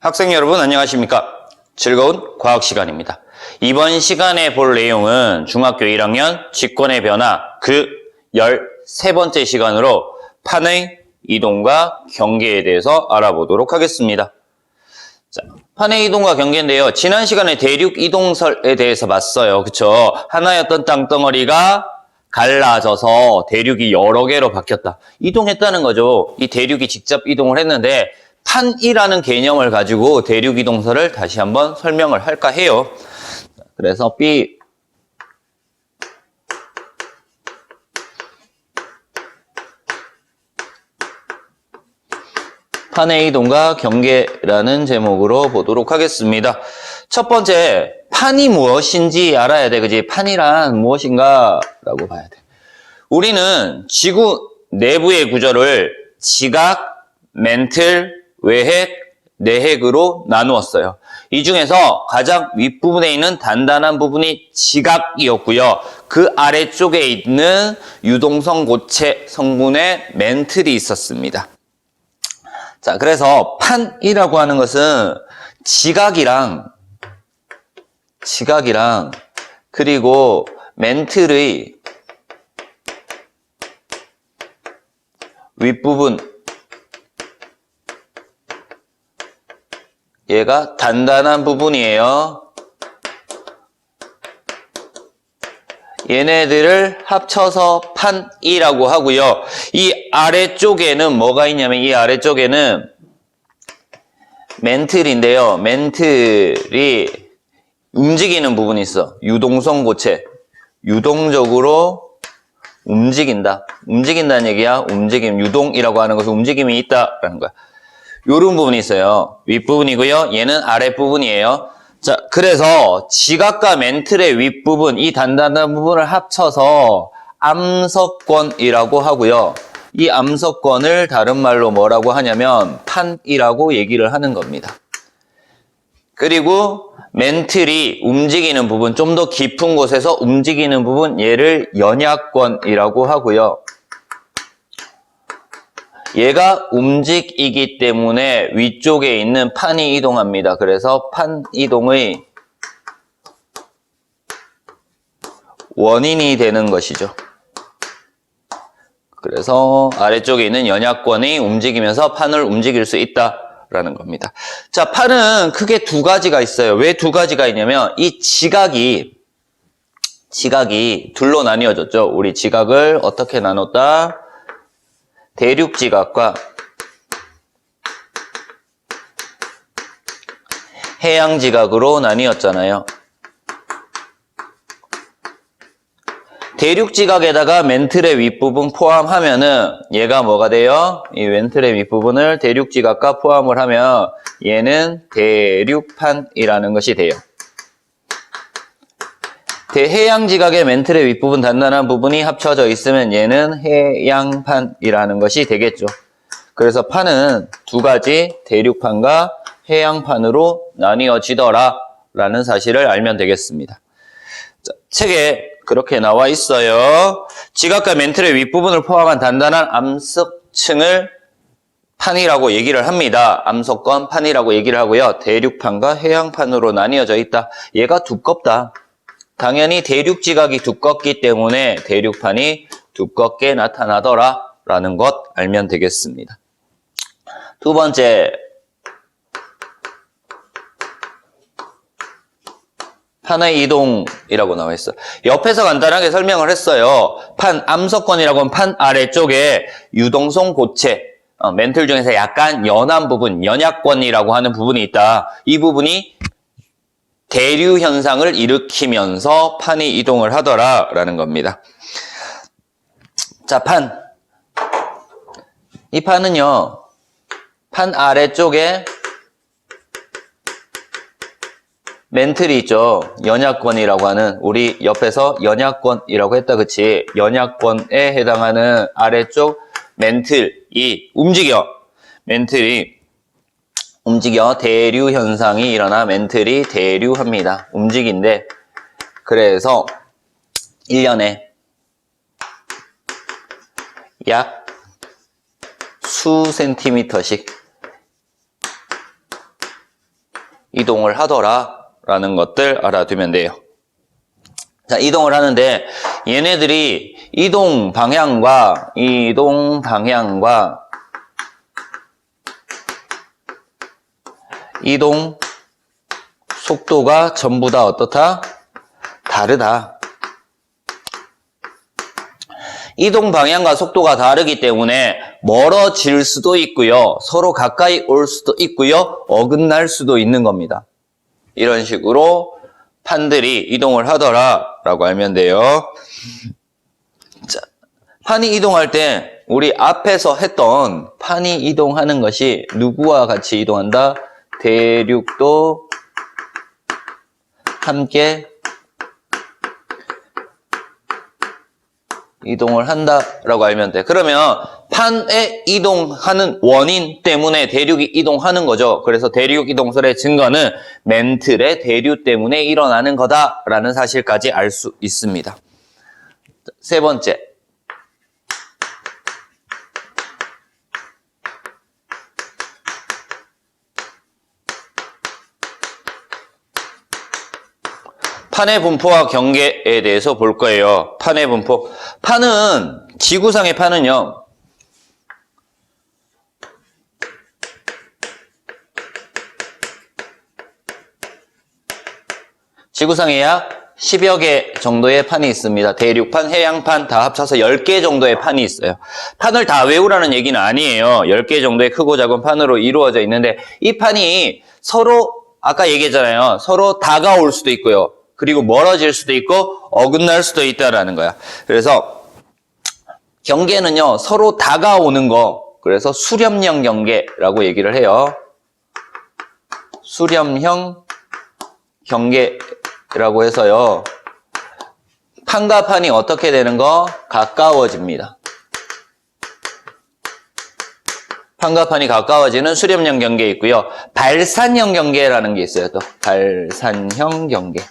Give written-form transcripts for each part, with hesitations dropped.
학생 여러분 안녕하십니까? 즐거운 과학 시간입니다. 이번 시간에 볼 내용은 중학교 1학년 직권의 변화 그 13번째 시간으로 판의 이동과 경계에 대해서 알아보도록 하겠습니다. 자, 판의 이동과 경계인데요. 지난 시간에 대륙 이동설에 대해서 봤어요. 그쵸? 하나였던 땅덩어리가 갈라져서 대륙이 여러 개로 바뀌었다. 이동했다는 거죠. 이 대륙이 직접 이동을 했는데 판이라는 개념을 가지고 대륙 이동설을 다시 한번 설명을 할까 해요. 그래서 B 판의 이동과 경계라는 제목으로 보도록 하겠습니다. 첫 번째, 판이 무엇인지 알아야 돼. 그지? 판이란 무엇인가? 라고 봐야 돼. 우리는 지구 내부의 구조를 지각, 멘틀, 외핵, 내핵으로 나누었어요. 이 중에서 가장 윗부분에 있는 단단한 부분이 지각이었고요. 그 아래쪽에 있는 유동성 고체 성분의 멘틀이 있었습니다. 자, 그래서 판이라고 하는 것은 지각이랑 그리고 멘틀의 윗부분 얘가 단단한 부분이에요. 얘네들을 합쳐서 판이라고 하고요. 이 아래쪽에는 뭐가 있냐면 이 아래쪽에는 멘틀인데요. 멘틀이 움직이는 부분이 있어. 유동성 고체. 유동적으로 움직인다. 움직인다는 얘기야. 움직임. 유동이라고 하는 것은 움직임이 있다라는 거야. 요런 부분이 있어요. 윗부분이고요. 얘는 아랫부분이에요. 자, 그래서 지각과 멘틀의 윗부분, 이 단단한 부분을 합쳐서 암석권이라고 하고요. 이 암석권을 다른 말로 뭐라고 하냐면 판이라고 얘기를 하는 겁니다. 그리고 멘틀이 움직이는 부분, 좀 더 깊은 곳에서 움직이는 부분, 얘를 연약권이라고 하고요. 얘가 움직이기 때문에 위쪽에 있는 판이 이동합니다. 그래서 판 이동의 원인이 되는 것이죠. 그래서 아래쪽에 있는 연약권이 움직이면서 판을 움직일 수 있다라는 겁니다. 자, 판은 크게 두 가지가 있어요. 왜 두 가지가 있냐면 이 지각이 둘로 나뉘어졌죠. 우리 지각을 어떻게 나눴다? 대륙 지각과 해양 지각으로 나뉘었잖아요. 대륙 지각에다가 멘틀의 윗부분 포함하면은 얘가 뭐가 돼요? 이 멘틀의 윗부분을 대륙 지각과 포함을 하면 얘는 대륙판이라는 것이 돼요. 해양 지각의 멘틀의 윗부분 단단한 부분이 합쳐져 있으면 얘는 해양판이라는 것이 되겠죠. 그래서 판은 두 가지 대륙판과 해양판으로 나뉘어지더라 라는 사실을 알면 되겠습니다. 자, 책에 그렇게 나와 있어요. 지각과 멘틀의 윗부분을 포함한 단단한 암석층을 판이라고 얘기를 합니다. 암석권 판이라고 얘기를 하고요. 대륙판과 해양판으로 나뉘어져 있다. 얘가 두껍다. 당연히 대륙 지각이 두껍기 때문에 대륙판이 두껍게 나타나더라 라는 것 알면 되겠습니다. 두 번째, 판의 이동이라고 나와 있어. 옆에서 간단하게 설명을 했어요. 판, 암석권이라고 하면 판 아래쪽에 유동성 고체, 멘틀 중에서 약간 연한 부분, 연약권이라고 하는 부분이 있다. 이 부분이 대류 현상을 일으키면서 판이 이동을 하더라라는 겁니다. 자, 판. 이 판은요, 판 아래쪽에 멘틀이 있죠. 연약권이라고 하는, 우리 옆에서 연약권이라고 했다, 그치? 연약권에 해당하는 아래쪽 멘틀이 움직여. 멘틀이 움직여 대류 현상이 일어나 멘틀이 대류합니다. 움직인데 그래서 1년에 약 수 센티미터씩 이동을 하더라라는 것들 알아두면 돼요. 자, 이동을 하는데 얘네들이 이동 방향과 이동 속도가 전부 다 어떻다? 다르다. 이동 방향과 속도가 다르기 때문에 멀어질 수도 있고요. 서로 가까이 올 수도 있고요. 어긋날 수도 있는 겁니다. 이런 식으로 판들이 이동을 하더라라고 알면 돼요. 자, 판이 이동할 때 우리 앞에서 했던 판이 이동하는 것이 누구와 같이 이동한다? 대륙도 함께 이동을 한다라고 알면 돼. 그러면 판에 이동하는 원인 때문에 대륙이 이동하는 거죠. 그래서 대륙 이동설의 증거는 멘틀의 대류 때문에 일어나는 거다라는 사실까지 알 수 있습니다. 세 번째. 판의 분포와 경계에 대해서 볼 거예요. 판의 분포. 판은, 지구상의 판은요, 지구상에 약 10여 개 정도의 판이 있습니다. 대륙판, 해양판 다 합쳐서 10개 정도의 판이 있어요. 판을 다 외우라는 얘기는 아니에요. 10개 정도의 크고 작은 판으로 이루어져 있는데 이 판이 서로 아까 얘기했잖아요. 서로 다가올 수도 있고요. 그리고 멀어질 수도 있고 어긋날 수도 있다라는 거야. 그래서 경계는요. 서로 다가오는 거. 그래서 수렴형 경계라고 얘기를 해요. 수렴형 경계라고 해서요. 판과 판이 어떻게 되는 거? 가까워집니다. 판과 판이 가까워지는 수렴형 경계 있고요. 발산형 경계라는 게 있어요. 또 발산형 경계.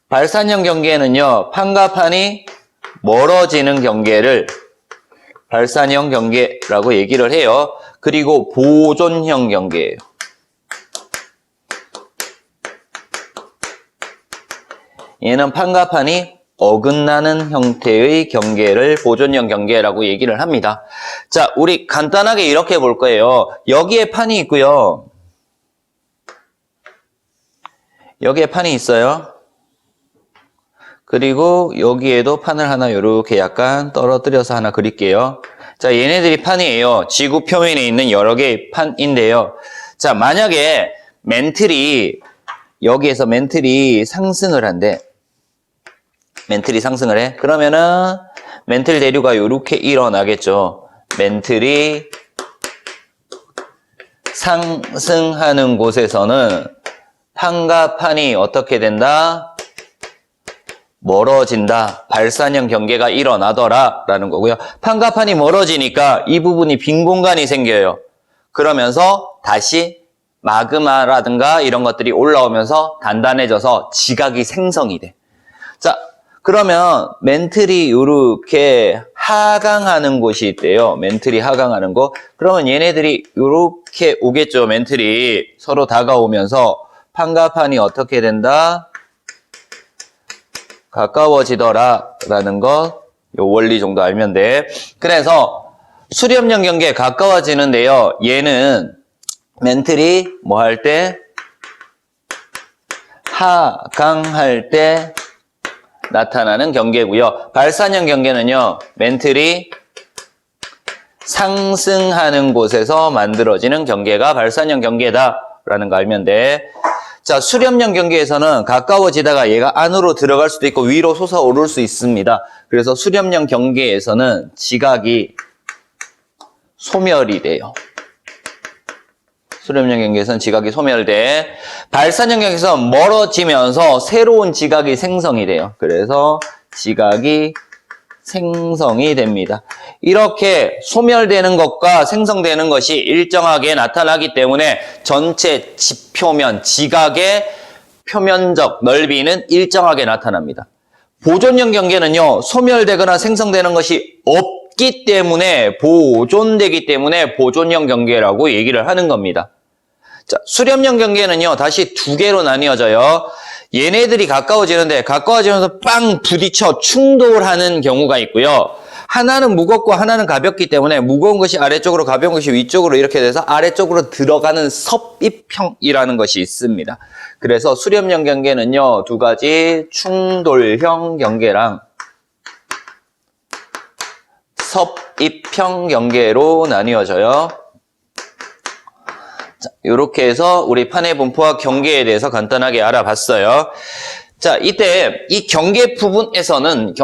발산형 경계는요. 판과 판이 멀어지는 경계를 발산형 경계라고 얘기를 해요. 그리고 보존형 경계예요. 얘는 판과 판이 어긋나는 형태의 경계를 보존형 경계라고 얘기를 합니다. 자, 우리 간단하게 이렇게 볼 거예요. 여기에 판이 있고요. 여기에 판이 있어요. 그리고 여기에도 판을 하나 이렇게 약간 떨어뜨려서 하나 그릴게요. 자, 얘네들이 판이에요. 지구 표면에 있는 여러 개의 판인데요. 자, 만약에 여기에서 멘틀이 상승을 한대. 멘틀이 상승을 해. 그러면은 멘틀 대류가 이렇게 일어나겠죠. 멘틀이 상승하는 곳에서는 판과 판이 어떻게 된다? 멀어진다. 발산형 경계가 일어나더라라는 거고요. 판과 판이 멀어지니까 이 부분이 빈 공간이 생겨요. 그러면서 다시 마그마라든가 이런 것들이 올라오면서 단단해져서 지각이 생성이 돼. 자, 그러면 멘틀이 이렇게 하강하는 곳이 있대요. 멘틀이 하강하는 곳. 그러면 얘네들이 이렇게 오겠죠. 멘틀이 서로 다가오면서 판과 판이 어떻게 된다? 가까워지더라라는 것, 요 원리 정도 알면 돼. 그래서 수렴형 경계에 가까워지는데요. 얘는 멘틀이 뭐 할 때? 하강할 때 나타나는 경계고요. 발산형 경계는요. 멘틀이 상승하는 곳에서 만들어지는 경계가 발산형 경계다라는 거 알면 돼. 자, 수렴형 경계에서는 가까워지다가 얘가 안으로 들어갈 수도 있고 위로 솟아오를 수 있습니다. 그래서 수렴형 경계에서는 지각이 소멸이 돼요. 수렴형 경계에서는 지각이 소멸돼. 발산형 경계에서는 멀어지면서 새로운 지각이 생성이 돼요. 그래서 지각이 생성이 됩니다. 이렇게 소멸되는 것과 생성되는 것이 일정하게 나타나기 때문에 전체 지표면, 지각의 표면적 넓이는 일정하게 나타납니다. 보존형 경계는요, 소멸되거나 생성되는 것이 없기 때문에, 보존되기 때문에 보존형 경계라고 얘기를 하는 겁니다. 자, 수렴형 경계는요, 다시 두 개로 나뉘어져요. 얘네들이 가까워지는데 가까워지면서 빵 부딪혀 충돌하는 경우가 있고요. 하나는 무겁고 하나는 가볍기 때문에 무거운 것이 아래쪽으로 가벼운 것이 위쪽으로 이렇게 돼서 아래쪽으로 들어가는 섭입형이라는 것이 있습니다. 그래서 수렴형 경계는요, 두 가지 충돌형 경계랑 섭입형 경계로 나뉘어져요. 자, 이렇게 해서 우리 판의 분포와 경계에 대해서 간단하게 알아봤어요. 자, 이때 이 경계 부분에서는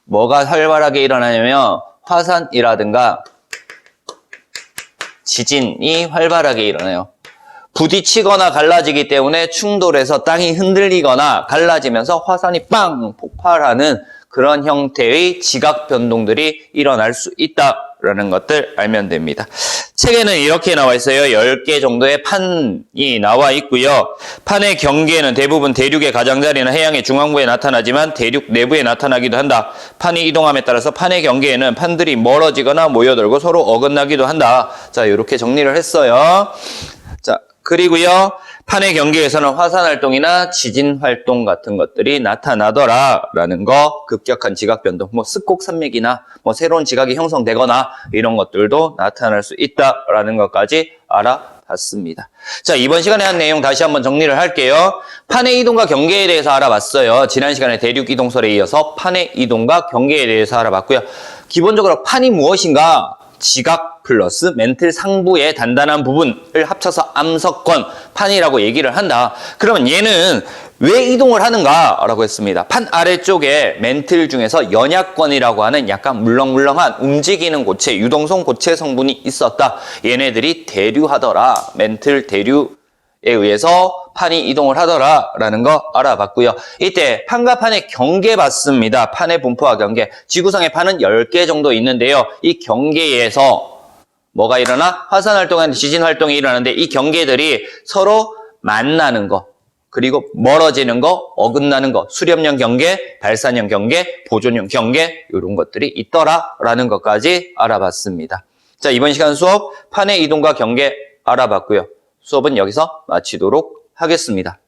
뭐가 활발하게 일어나냐면 화산이라든가 지진이 활발하게 일어나요. 부딪히거나 갈라지기 때문에 충돌해서 땅이 흔들리거나 갈라지면서 화산이 빵 폭발하는 그런 형태의 지각 변동들이 일어날 수 있다라는 것들 알면 됩니다. 책에는 이렇게 나와 있어요. 10개 정도의 판이 나와 있고요. 판의 경계는 대부분 대륙의 가장자리나 해양의 중앙부에 나타나지만 대륙 내부에 나타나기도 한다. 판이 이동함에 따라서 판의 경계에는 판들이 멀어지거나 모여들고 서로 어긋나기도 한다. 자, 이렇게 정리를 했어요. 자, 그리고요, 판의 경계에서는 화산활동이나 지진활동 같은 것들이 나타나더라라는 거, 급격한 지각변동, 습곡산맥이나 새로운 지각이 형성되거나 이런 것들도 나타날 수 있다라는 것까지 알아봤습니다. 자, 이번 시간에 한 내용 다시 한번 정리를 할게요. 판의 이동과 경계에 대해서 알아봤어요. 지난 시간에 대륙 이동설에 이어서 판의 이동과 경계에 대해서 알아봤고요. 기본적으로 판이 무엇인가? 지각 플러스 멘틀 상부의 단단한 부분을 합쳐서 암석권, 판이라고 얘기를 한다. 그러면 얘는 왜 이동을 하는가? 라고 했습니다. 판 아래쪽에 멘틀 중에서 연약권이라고 하는 약간 물렁물렁한 움직이는 고체, 유동성 고체 성분이 있었다. 얘네들이 대류하더라. 멘틀 대류에 의해서 판이 이동을 하더라라는 거 알아봤고요. 이때 판과 판의 경계 봤습니다. 판의 분포와 경계. 지구상의 판은 10개 정도 있는데요. 이 경계에서 뭐가 일어나? 화산활동과 지진활동이 일어나는데 이 경계들이 서로 만나는 거, 그리고 멀어지는 거, 어긋나는 거, 수렴형 경계, 발산형 경계, 보존형 경계 이런 것들이 있더라라는 것까지 알아봤습니다. 자, 이번 시간 수업 판의 이동과 경계 알아봤고요. 수업은 여기서 마치도록 하겠습니다.